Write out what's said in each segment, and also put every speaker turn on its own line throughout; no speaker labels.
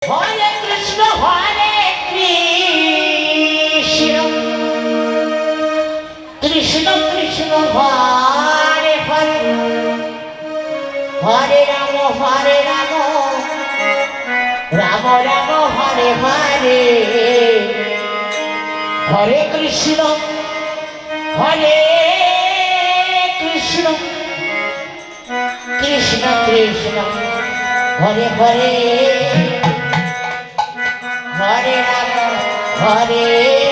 হরে Krishna Krishna Krishna Hare Hare Hare Ram Ram Ram Hare Hare Hare Krishna Krishna Krishna Hare Hare Hare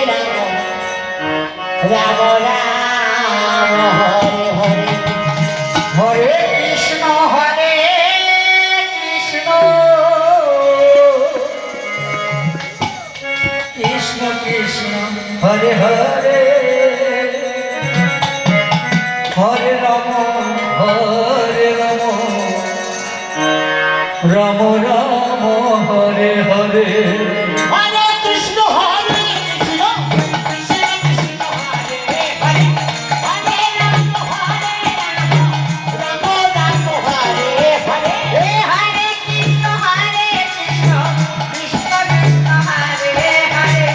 Ram Ram Ram Hare Hare Hare Krishna Krishna Krishna Hare Hare Hare Ram Ram Ram Hare Hare Hare Krishna Krishna Krishna Hare Hare Hare Ram Ram Ram Hare Hare Hare Krishna Krishna Krishna Hare Hare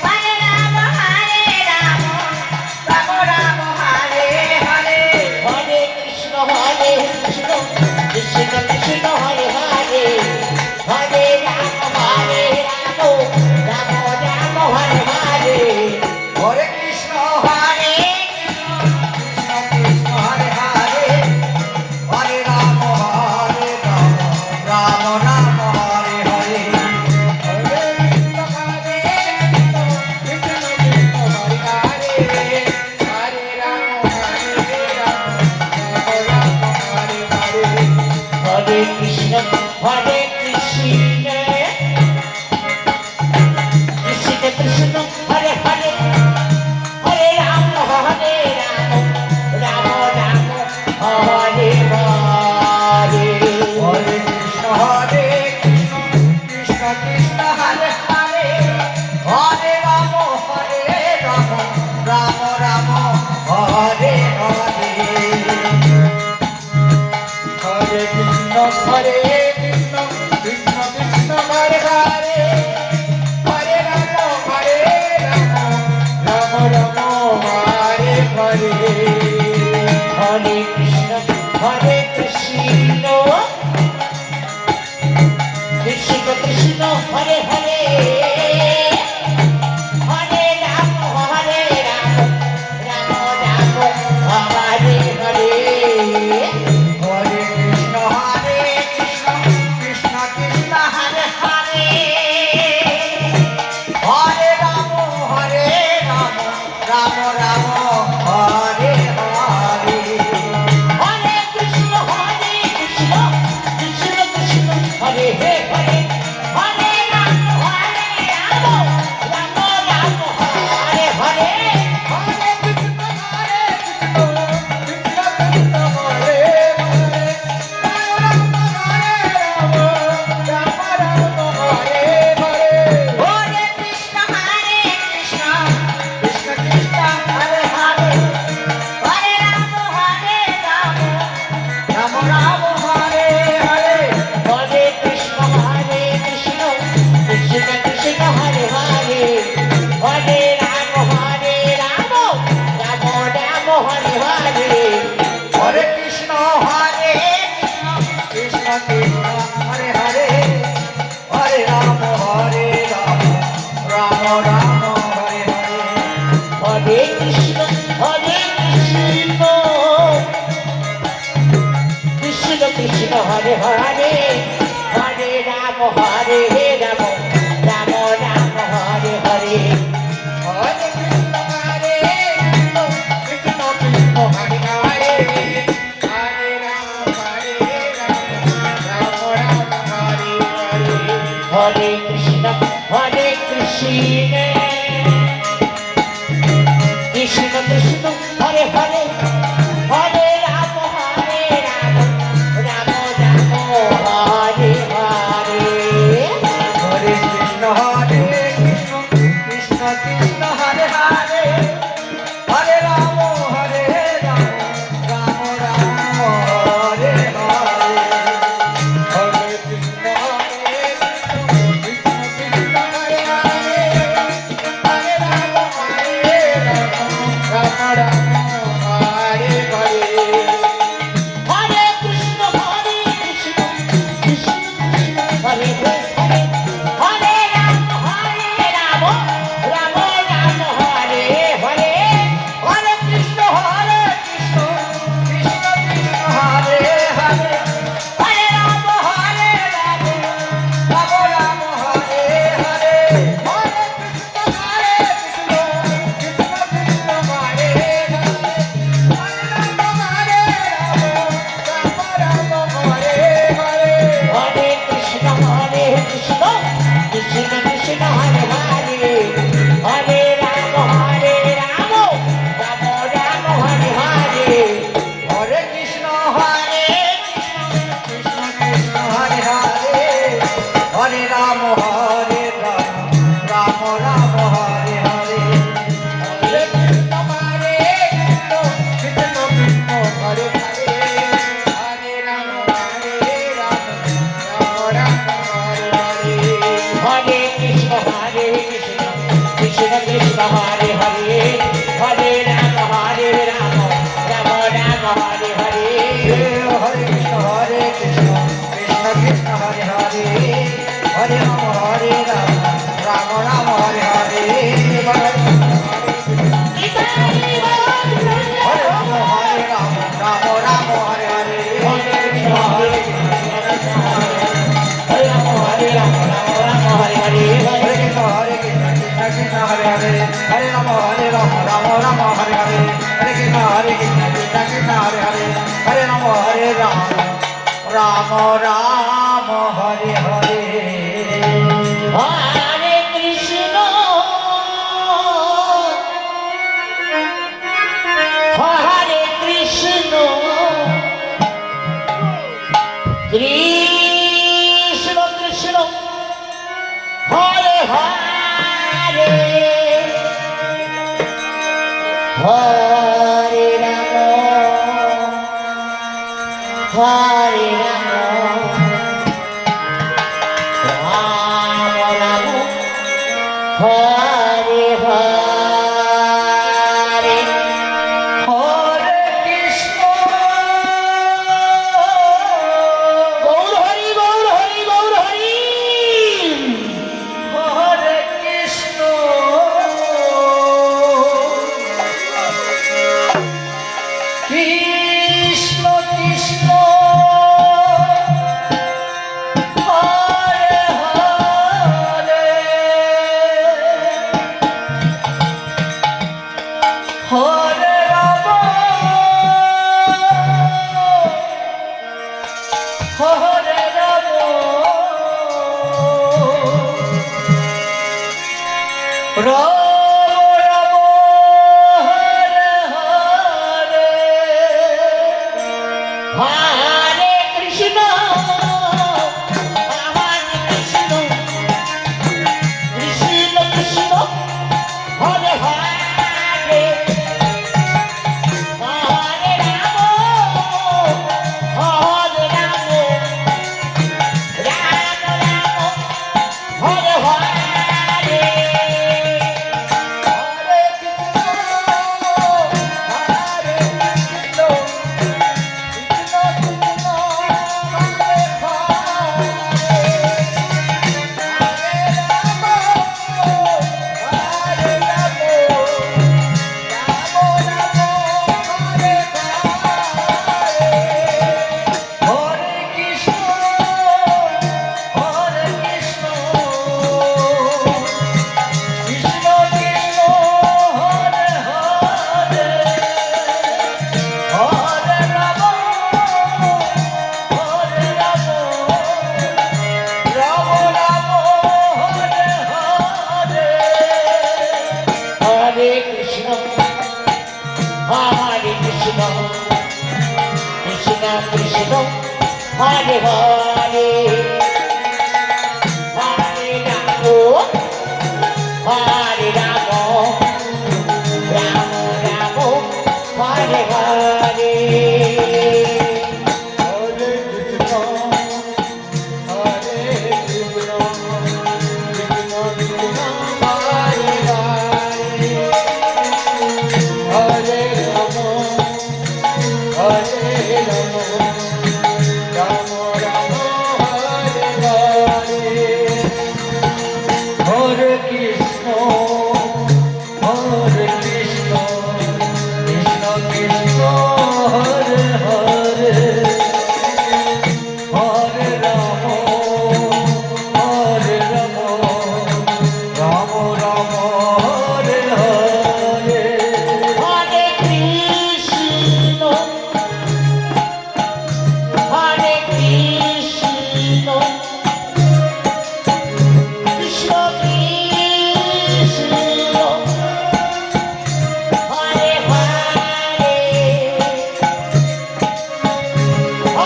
Hare Ram Ram Ram Hare Hare Hare Krishna Krishna Krishna Krishna Hare Hare Hare Ram Ram Ram Hare Hare Hare Krishna Krishna Krishna Hare Hare Hare Ram Ram Ram Hare Hare Hare Krishna Krishna Krishna Hare Hare Hare Ram Ram Hare Hare Hare Krishna Krishna Hare Hare Hare Ram Ram Ram Hare Hare Hare Krishna Krishna Krishna Hare Hare Hare Ram Ram Ram Hare Hare Hare Krishna Krishna Krishna Hare Hare Hare Ram Ram Ram Hare Hare Hare Krishna Krishna Krishna Krishna Hare Hare Hare Ram Ram Ram Hare Hare Hare Krishna Krishna Krishna Hare Hare Hare Ram Ram Ram Hare Hare Hare Krishna Krishna Krishna Hare Hare Hare Ram Ram Ram Hare Hare Hare Krishna Krishna Hare Hare Ram Ram Hare Hare Hare Krishna Krishna Krishna Hare Hare Hare Ram Ram Ram Hare Hare Hare Krishna Krishna Krishna Hare Hare Hare Ram Ram Ram Hare Hare Hare Krishna Krishna Krishna Hare Hare Hare Ram Ram Ram Hare Hare Hare Krishna Krishna Krishna Hare Hare Hare Ram Ram Ram Ram Hare Hare Hare Krishna Krishna Krishna Hare Hare Hare Ram Ram Ram Hare Hare Hare Krishna Krishna Krishna Hare Hare Hare Ram Ram Ram Hare Hare Hare Krishna Krishna Krishna Hare Hare Hare Ram Ram Ram Hare Hare Hare Krishna Hare Rama, Rama Rama, Hare Hare. Hare Rama, Rama Rama, Hare Hare. Hare Rama, Rama Rama, Hare Hare. Hare Krishna, Hare Krishna, Krishna Krishna, Hare Hare. Hare Rama, Rama Rama, Hare Hare.
Hare Krishna, Hare Krishna, Krishna Krishna, Hare Hare, Hare Rama, Hare Rama, Rama Rama, Hare Hare.
Hare Krishna,
Gaur Hari, Gaur Hari, Gaur Hari.
Hare Krishna, Krishna Krishna, Hare Hare, Hare Rama, Hare Rama, Rama Rama, Hare Hare.
Hare Krishna, Hare Krishna, Krishna Krishna, Hare Hare, Hare Rama, Hare Rama, Rama Rama, Hare Hare. Hare Krishna, Hare Krishna, Krishna Krishna, Hare Hare,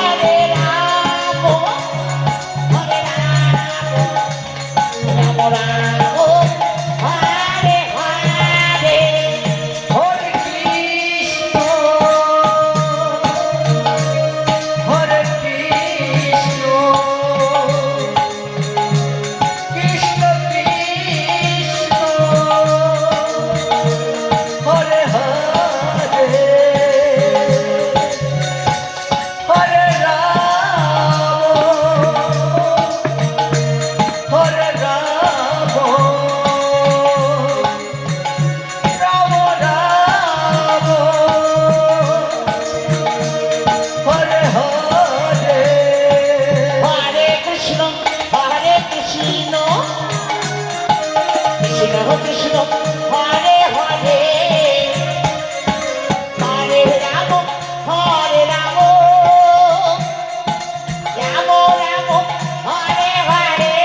Hare Rama, Hare Rama, Rama Rama, Hare Hare. Krishna Krishna Hare Hare Hare Ram হরে রাম রাম রাম হরে হরে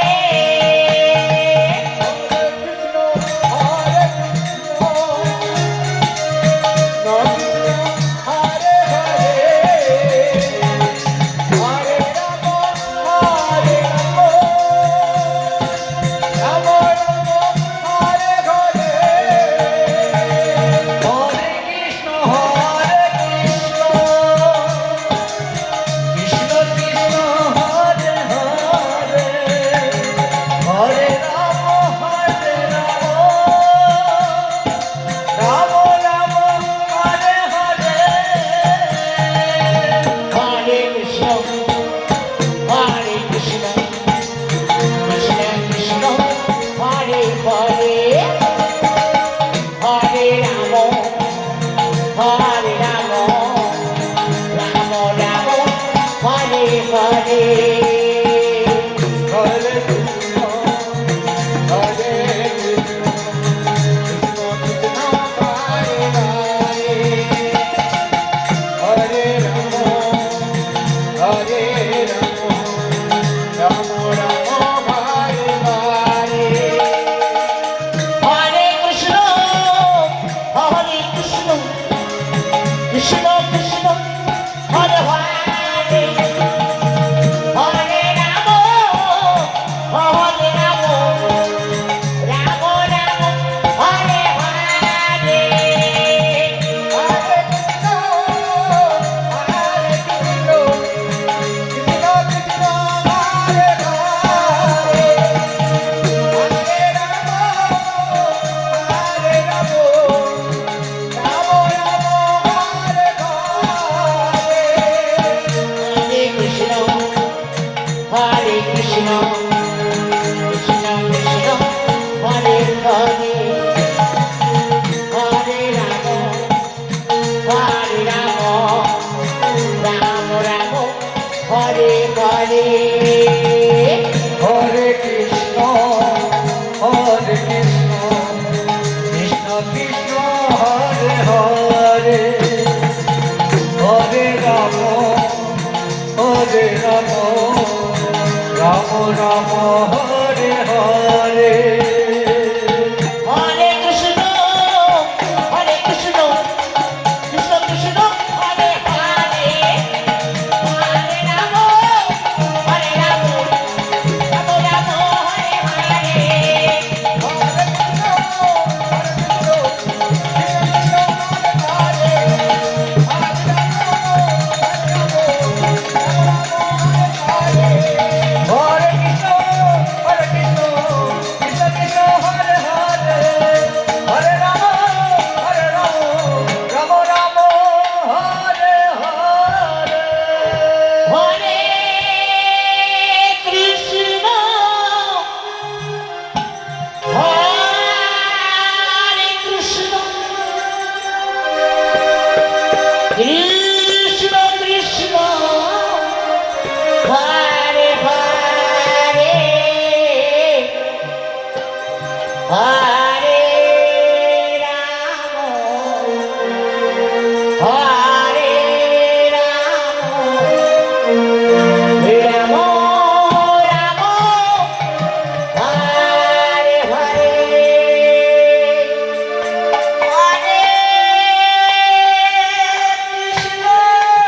হরে কৃষ্ণ হরে কৃষ্ণ কৃষ্ণ কৃষ্ণ হরে হরে হরে রাম হরে রাম রাম রাম হরে হরে হরে কৃষ্ণ হরে কৃষ্ণ কৃষ্ণ কৃষ্ণ হরে হরে হরে রাম হরে রাম রাম রাম হরে হরে হরে কৃষ্ণ হরে কৃষ্ণ কৃষ্ণ কৃষ্ণ হরে হরে হরে রাম হরে রাম রাম রাম হরে হরে
হরে কৃষ্ণ হরে কৃষ্ণ কৃষ্ণ কৃষ্ণ হরে হরে হরে রাম রাম রাম হরে হরে
হরে কৃষ্ণ কৃষ্ণ কৃষ্ণ হরে হরে হরে রাম হরে রাম রাম রাম হরে হরে
হরে কৃষ্ণ কৃষ্ণ কৃষ্ণ হরে হরে হরে রাম রাম রাম হরে হরে
হরে কৃষ্ণ কৃষ্ণ কৃষ্ণ হরে হরে হরে রাম হরে রাম রাম রাম হরে হরে হরে কৃষ্ণ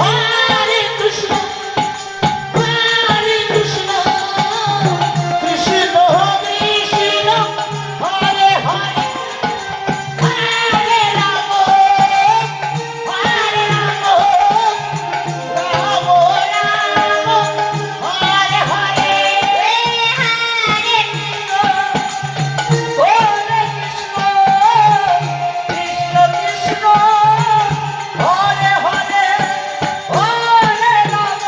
হরে কৃষ্ণ কৃষ্ণ কৃষ্ণ হরে হরে হরে রাম হরে রাম রাম রাম হরে হরে হরে কৃষ্ণ কৃষ্ণ কৃষ্ণ হরে হরে হরে রাম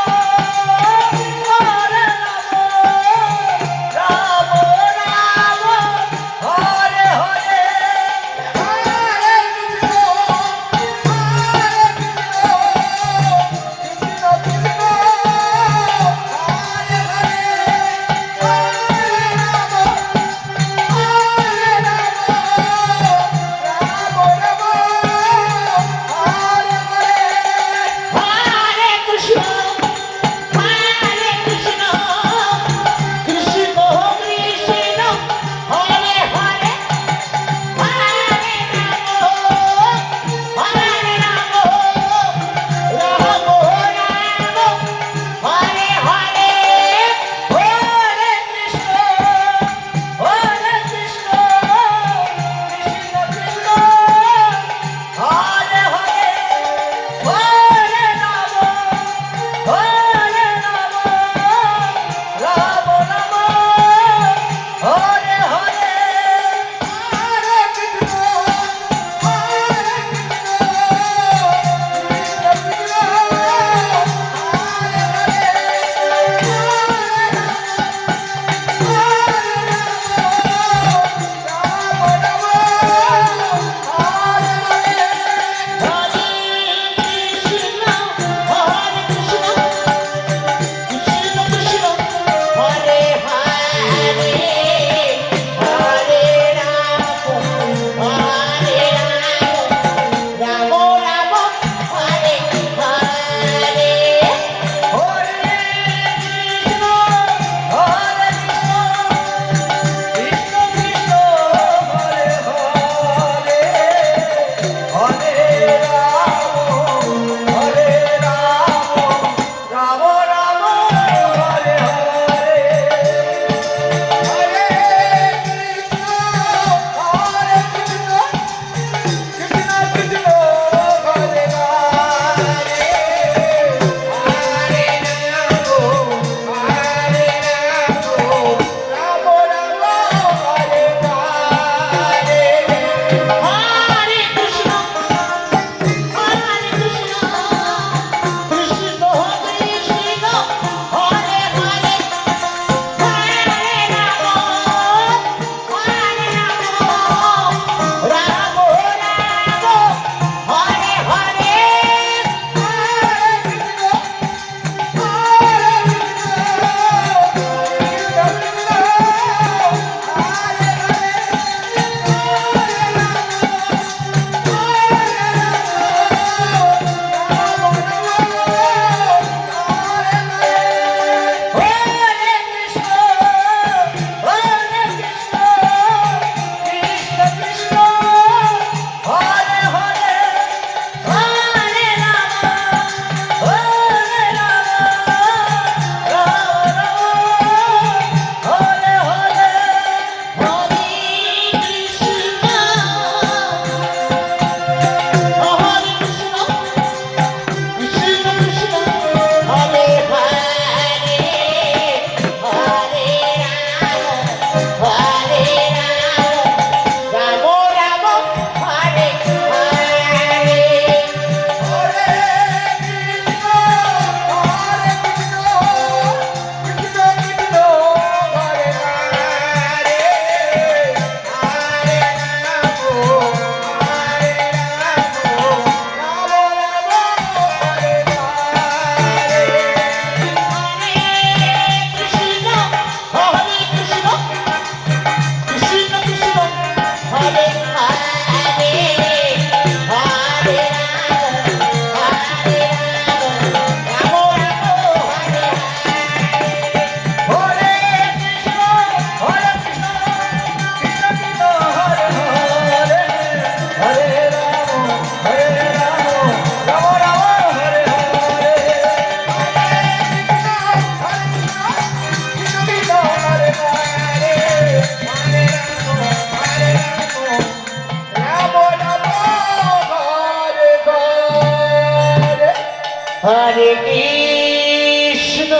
কৃষ্ণ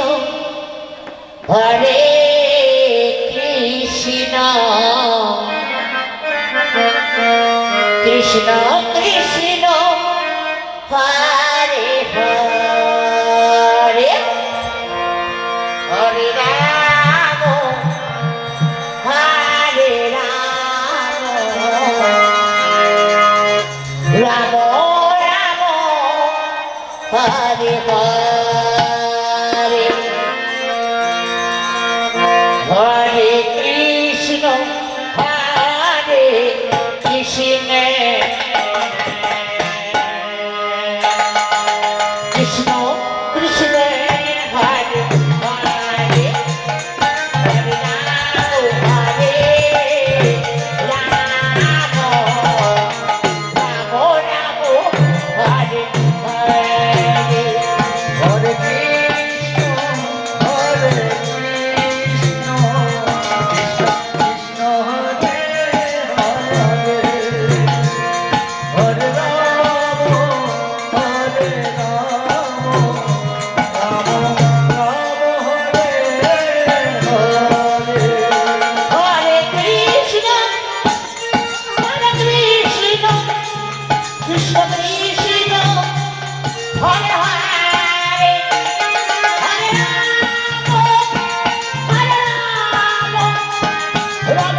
হরে কৃষ্ণ কৃষ্ণ কৃষ্ণ হরে হরে হরে রাম হরে রাম রাম রাম হরে হরে হরে কৃষ্ণ হরে কৃষ্ণ কৃষ্ণ কৃষ্ণ হরে হরে হরে রাম হরে রাম রাম রাম হরে হরে
হরে কৃষ্ণ হরে কৃষ্ণ কৃষ্ণ হরে হরে হরে রাম হরে রাম রাম রাম হরে হরে
হরে কৃষ্ণ কৃষ্ণ কৃষ্ণ হরে হরে হরে রাম রাম রাম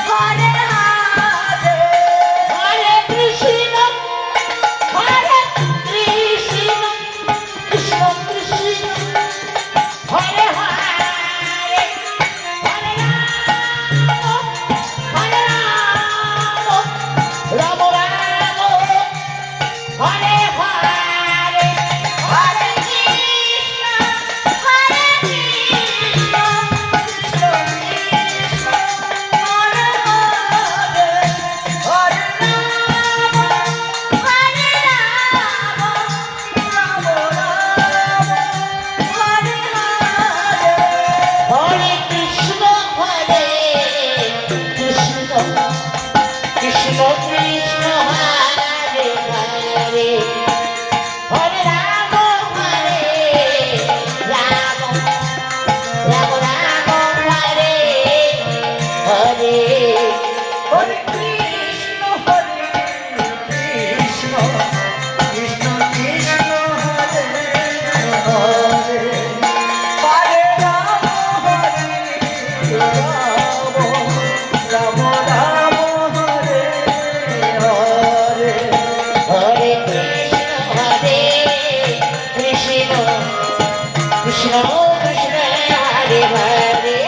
হরে হরে
হরে
কৃষ্ণ হরে কৃষ্ণ
কৃষ্ণ কৃষ্ণ
হরে হরে হরে রাম হরে হরে হরে কৃষ্ণ কৃষ্ণ কৃষ্ণ হরে হরে হরে রাম রাম রাম হরে হরে হরে কৃষ্ণ কৃষ্ণ কৃষ্ণ হরে হরে হরে রাম রাম হরে হরে হরে কৃষ্ণ কৃষ্ণ কৃষ্ণ কৃষ্ণ হরে হরে হরে রাম রাম রাম রাম হরে হরে
হরে কৃষ্ণ কৃষ্ণ কৃষ্ণ কৃষ্ণ হরে হরে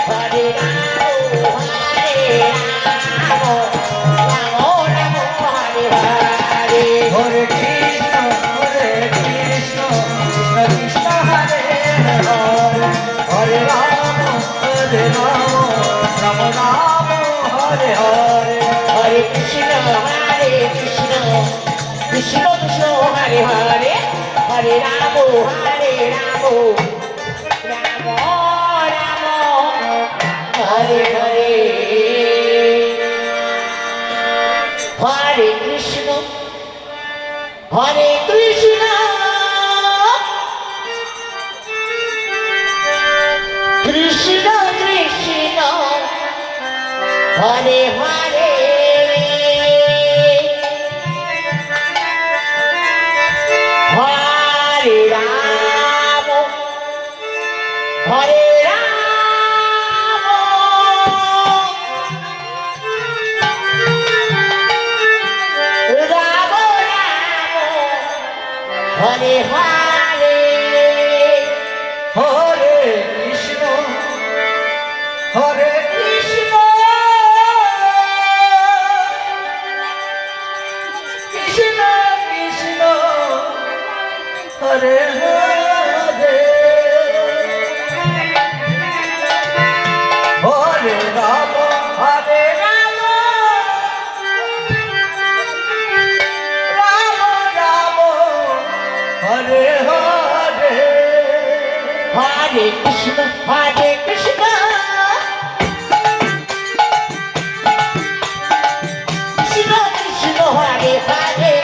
হরে রাম রাম রাম হরে হরে
হরে কৃষ্ণ কৃষ্ণ কৃষ্ণ কৃষ্ণ হরে হরে হরে রাম রাম রাম হরে হরে
হরে কৃষ্ণ কৃষ্ণ কৃষ্ণ হরে হরে হরে রাম রাম রাম হরে হরে
হরে কৃষ্ণ কৃষ্ণ কৃষ্ণ কৃষ্ণ হরে হরে হরে রাম রাম রাম হরে হরে হরে কৃষ্ণ কৃষ্ণ কৃষ্ণ হরে হরে হরে রাম হরে রাম রাম রাম হরে হরে
হরে কৃষ্ণ হরে Krishna Krishna Krishna Hare Hare Hare Ram
Hare Krishna, Hare Krishna, Krishna Krishna, Hare Hare,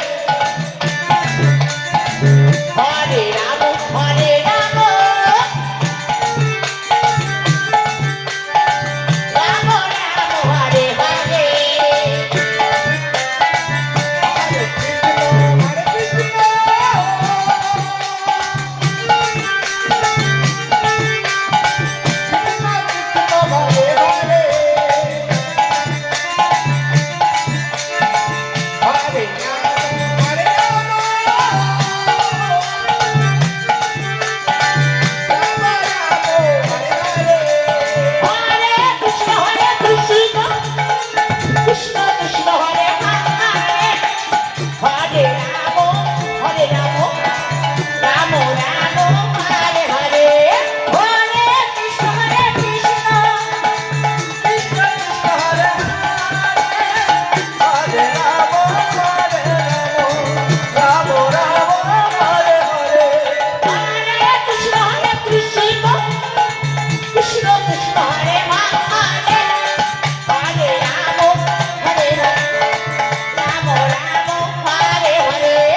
Hare Rama, Hare Rama, Rama Rama, Hare Hare. Hare Krishna, Hare Krishna, Krishna Krishna, Hare Hare, Hare Rama, Hare Rama, Rama Rama, Hare Hare.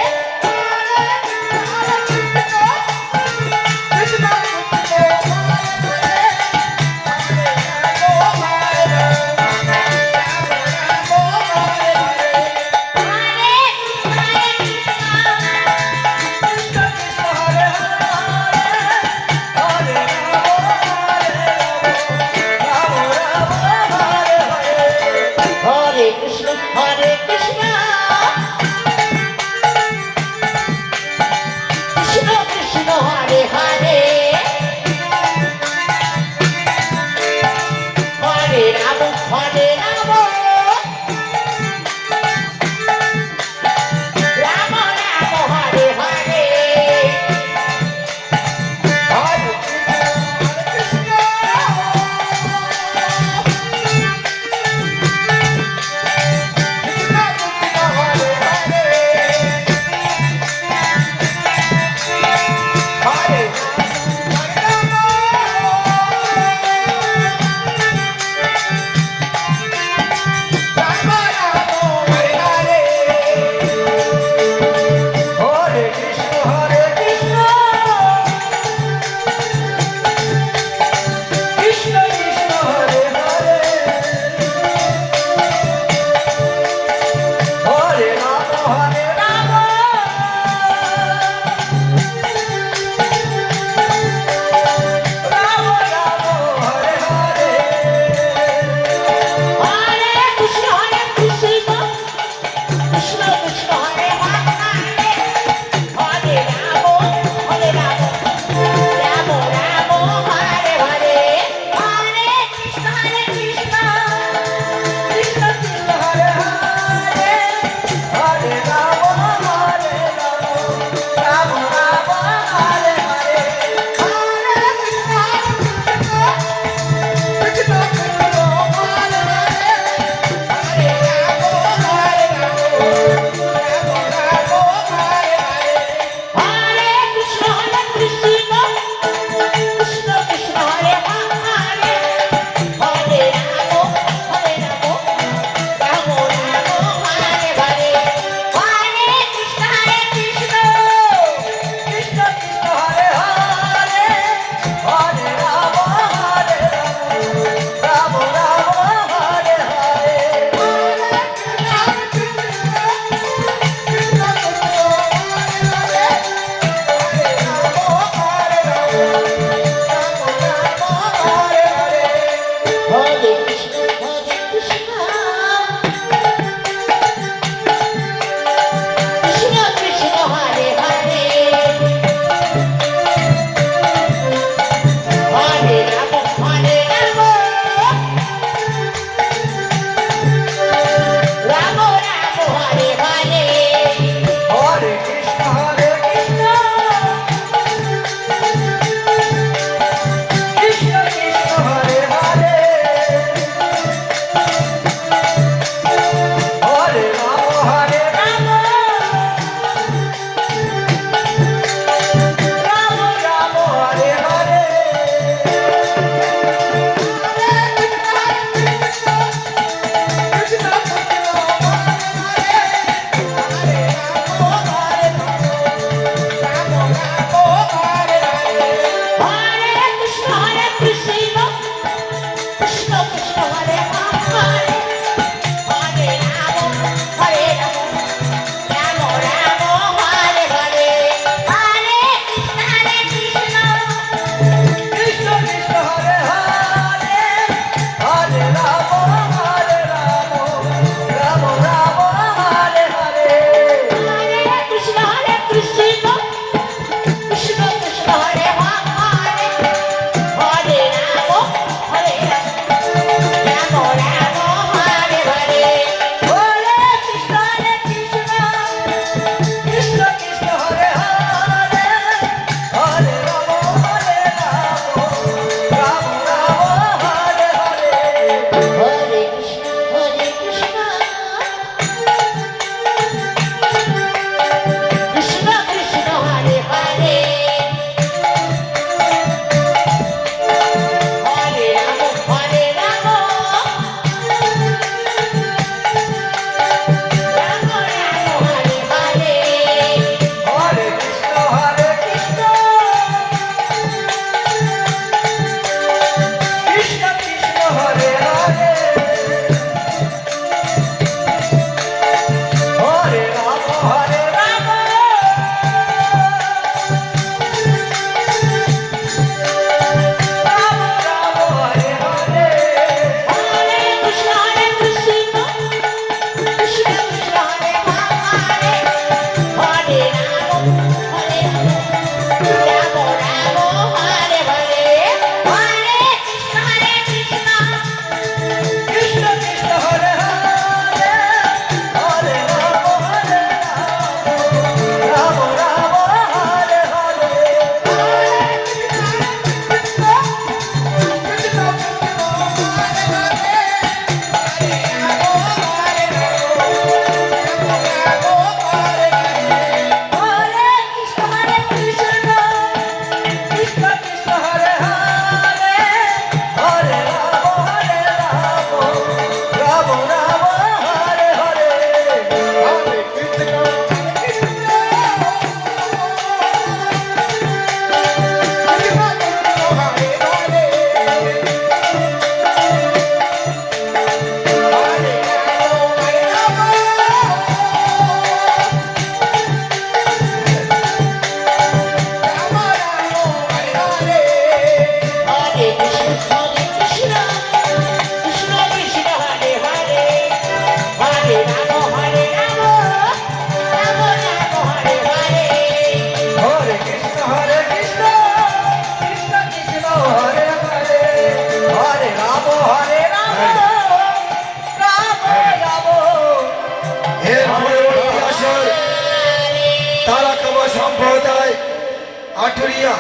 Aturia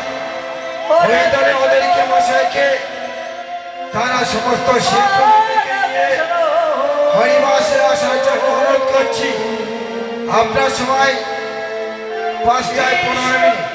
হরিদলে ওদেরকে মশাইকে তারা সমস্ত শিল্পীদেরকে নিয়ে হরিবাসে আসার জন্য অনুরোধ করছি। আপনার সময় 5:15 মিনিট।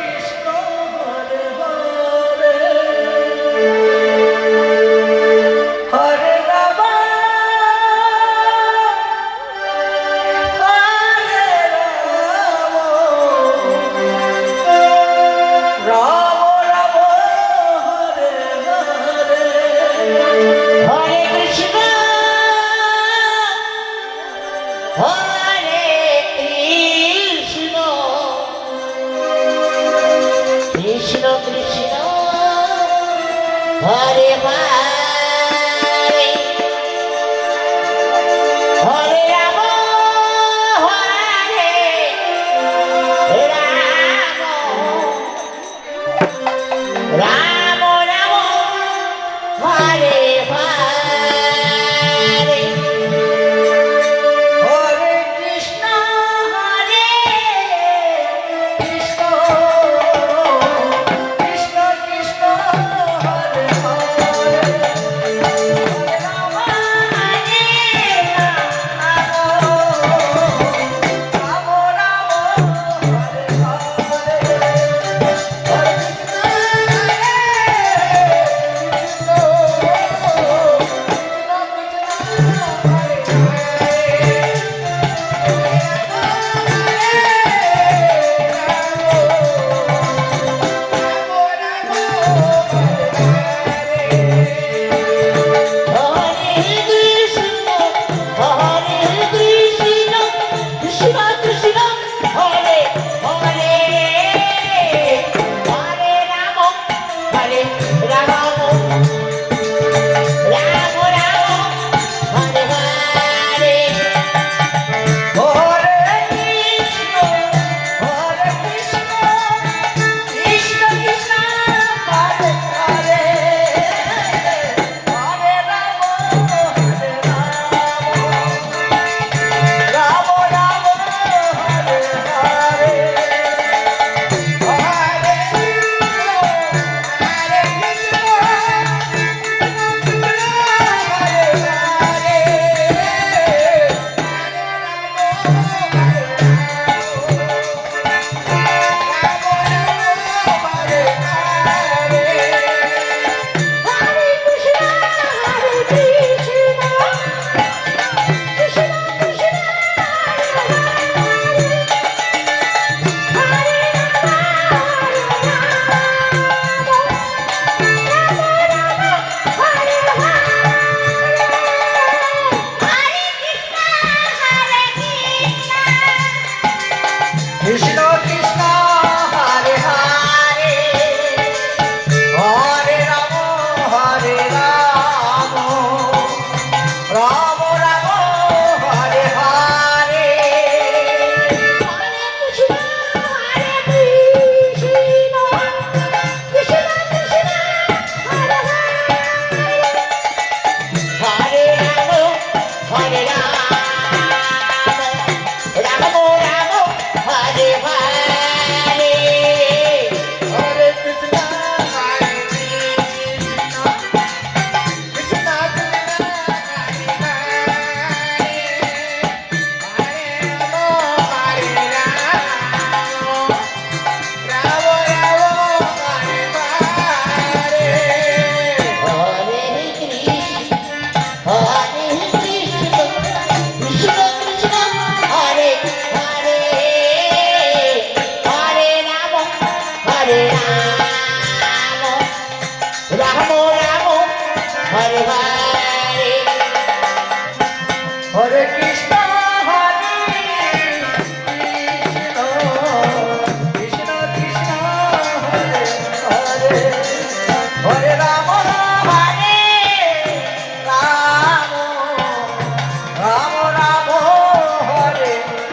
Hare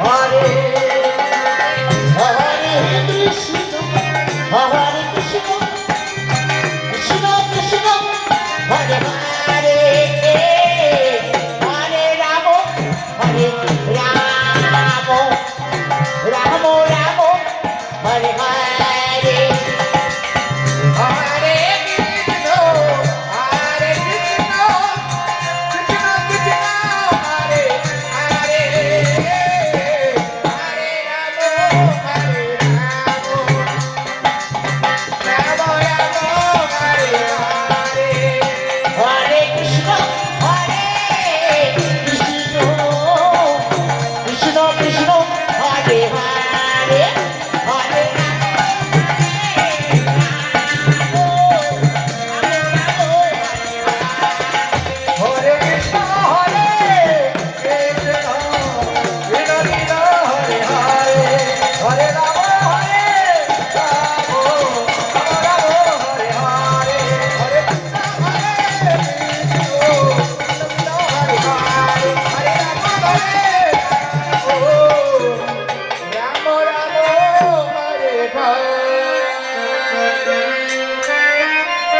হরে